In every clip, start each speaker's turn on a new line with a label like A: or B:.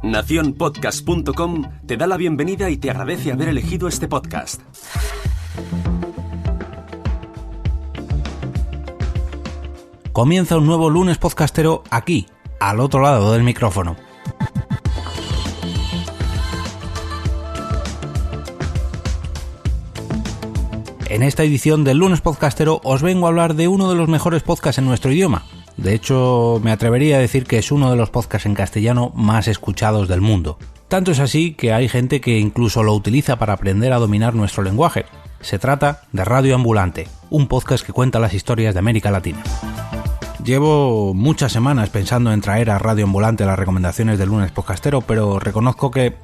A: Nacionpodcast.com te da la bienvenida y te agradece haber elegido este podcast.
B: Comienza un nuevo lunes podcastero aquí, al otro lado del micrófono. En esta edición del lunes podcastero os vengo a hablar de uno de los mejores podcasts en nuestro idioma. De hecho, me atrevería a decir que es uno de los podcasts en castellano más escuchados del mundo. Tanto es así que hay gente que incluso lo utiliza para aprender a dominar nuestro lenguaje. Se trata de Radio Ambulante, un podcast que cuenta las historias de América Latina. Llevo muchas semanas pensando en traer a Radio Ambulante las recomendaciones del lunes podcastero, pero reconozco que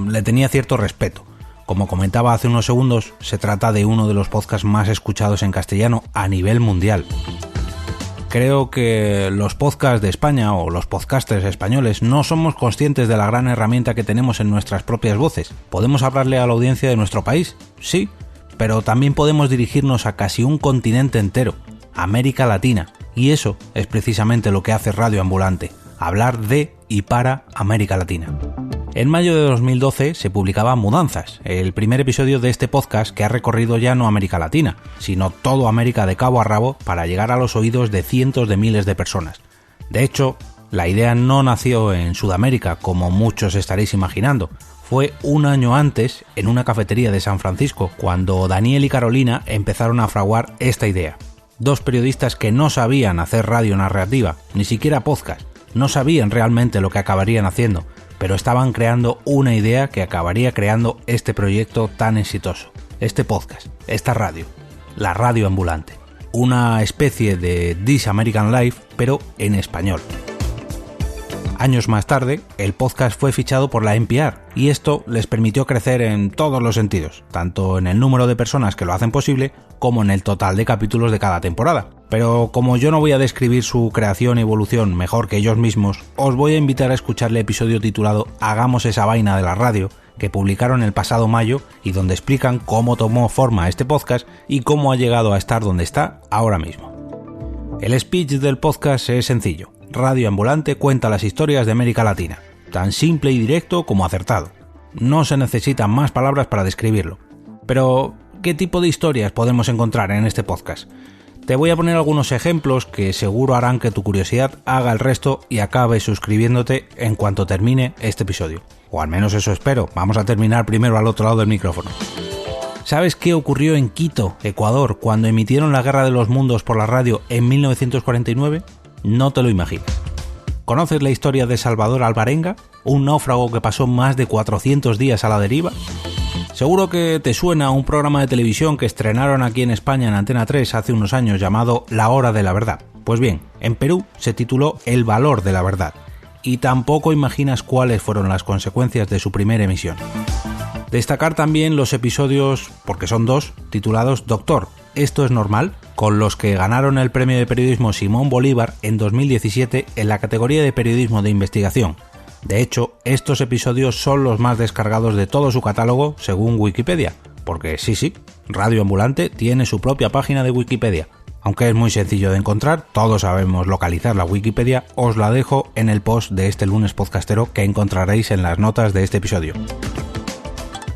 B: le tenía cierto respeto. Como comentaba hace unos segundos, se trata de uno de los podcasts más escuchados en castellano a nivel mundial. Creo que los podcasts de España o los podcasters españoles no somos conscientes de la gran herramienta que tenemos en nuestras propias voces. ¿Podemos hablarle a la audiencia de nuestro país? Sí, pero también podemos dirigirnos a casi un continente entero, América Latina. Y eso es precisamente lo que hace Radio Ambulante, hablar de y para América Latina. En mayo de 2012 se publicaba Mudanzas, el primer episodio de este podcast que ha recorrido ya no América Latina, sino todo América de cabo a rabo para llegar a los oídos de cientos de miles de personas. De hecho, la idea no nació en Sudamérica, como muchos estaréis imaginando. Fue un año antes, en una cafetería de San Francisco, cuando Daniel y Carolina empezaron a fraguar esta idea. Dos periodistas que no sabían hacer radio narrativa, ni siquiera podcast, no sabían realmente lo que acabarían haciendo, pero estaban creando una idea que acabaría creando este proyecto tan exitoso, este podcast, esta radio, la Radio Ambulante, una especie de This American Life, pero en español. Años más tarde, el podcast fue fichado por la NPR y esto les permitió crecer en todos los sentidos, tanto en el número de personas que lo hacen posible como en el total de capítulos de cada temporada. Pero como yo no voy a describir su creación y evolución mejor que ellos mismos, os voy a invitar a escuchar el episodio titulado Hagamos esa vaina de la radio, que publicaron el pasado mayo y donde explican cómo tomó forma este podcast y cómo ha llegado a estar donde está ahora mismo. El speech del podcast es sencillo. Radio Ambulante cuenta las historias de América Latina, tan simple y directo como acertado. No se necesitan más palabras para describirlo. Pero, ¿qué tipo de historias podemos encontrar en este podcast? Te voy a poner algunos ejemplos que seguro harán que tu curiosidad haga el resto y acabes suscribiéndote en cuanto termine este episodio. O al menos eso espero. Vamos a terminar primero al otro lado del micrófono. ¿Sabes qué ocurrió en Quito, Ecuador, cuando emitieron La Guerra de los Mundos por la radio en 1949? No te lo imaginas. ¿Conoces la historia de Salvador Alvarenga? Un náufrago que pasó más de 400 días a la deriva. Seguro que te suena un programa de televisión que estrenaron aquí en España en Antena 3 hace unos años llamado La Hora de la Verdad. Pues bien, en Perú se tituló El Valor de la Verdad. Y tampoco imaginas cuáles fueron las consecuencias de su primera emisión. Destacar también los episodios, porque son dos, titulados Doctor, ¿esto es normal?, con los que ganaron el premio de periodismo Simón Bolívar en 2017 en la categoría de periodismo de investigación. De hecho, estos episodios son los más descargados de todo su catálogo según Wikipedia, porque sí, Radio Ambulante tiene su propia página de Wikipedia. Aunque es muy sencillo de encontrar, todos sabemos localizar la Wikipedia, os la dejo en el post de este lunes podcastero que encontraréis en las notas de este episodio.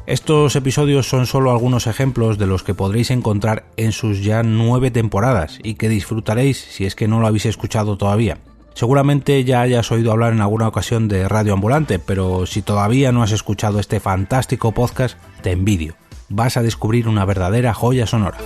B: Estos episodios son solo algunos ejemplos de los que podréis encontrar en sus ya 9 temporadas y que disfrutaréis si es que no lo habéis escuchado todavía. Seguramente ya hayas oído hablar en alguna ocasión de Radio Ambulante, pero si todavía no has escuchado este fantástico podcast, te envidio. Vas a descubrir una verdadera joya sonora.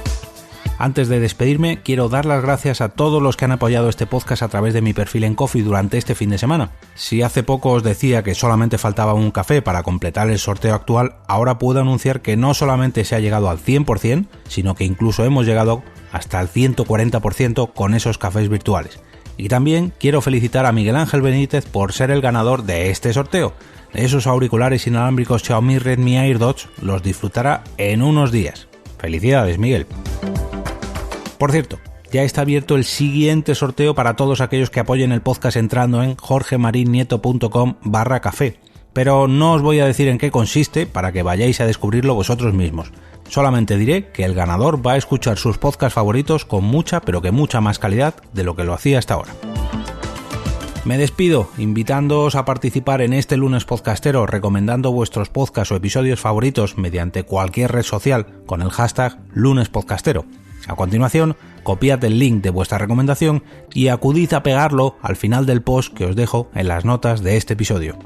B: Antes de despedirme, quiero dar las gracias a todos los que han apoyado este podcast a través de mi perfil en Ko-fi durante este fin de semana. Si hace poco os decía que solamente faltaba un café para completar el sorteo actual, ahora puedo anunciar que no solamente se ha llegado al 100%, sino que incluso hemos llegado hasta el 140% con esos cafés virtuales. Y también quiero felicitar a Miguel Ángel Benítez por ser el ganador de este sorteo. Esos auriculares inalámbricos Xiaomi Redmi AirDots los disfrutará en unos días. ¡Felicidades, Miguel! Por cierto, ya está abierto el siguiente sorteo para todos aquellos que apoyen el podcast entrando en jorgemarinieto.com/café. Pero no os voy a decir en qué consiste para que vayáis a descubrirlo vosotros mismos. Solamente diré que el ganador va a escuchar sus podcasts favoritos con mucha, pero que mucha más calidad de lo que lo hacía hasta ahora. Me despido invitándoos a participar en este lunes podcastero recomendando vuestros podcasts o episodios favoritos mediante cualquier red social con el hashtag lunespodcastero. A continuación, copiad el link de vuestra recomendación y acudid a pegarlo al final del post que os dejo en las notas de este episodio.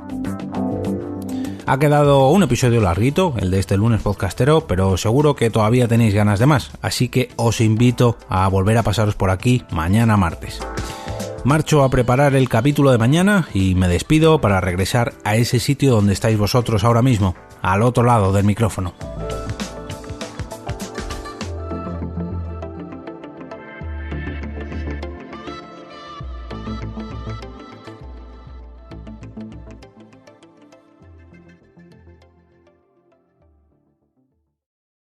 B: Ha quedado un episodio larguito, el de este lunes podcastero, pero seguro que todavía tenéis ganas de más, así que os invito a volver a pasaros por aquí mañana martes. Marcho a preparar el capítulo de mañana y me despido para regresar a ese sitio donde estáis vosotros ahora mismo, al otro lado del micrófono.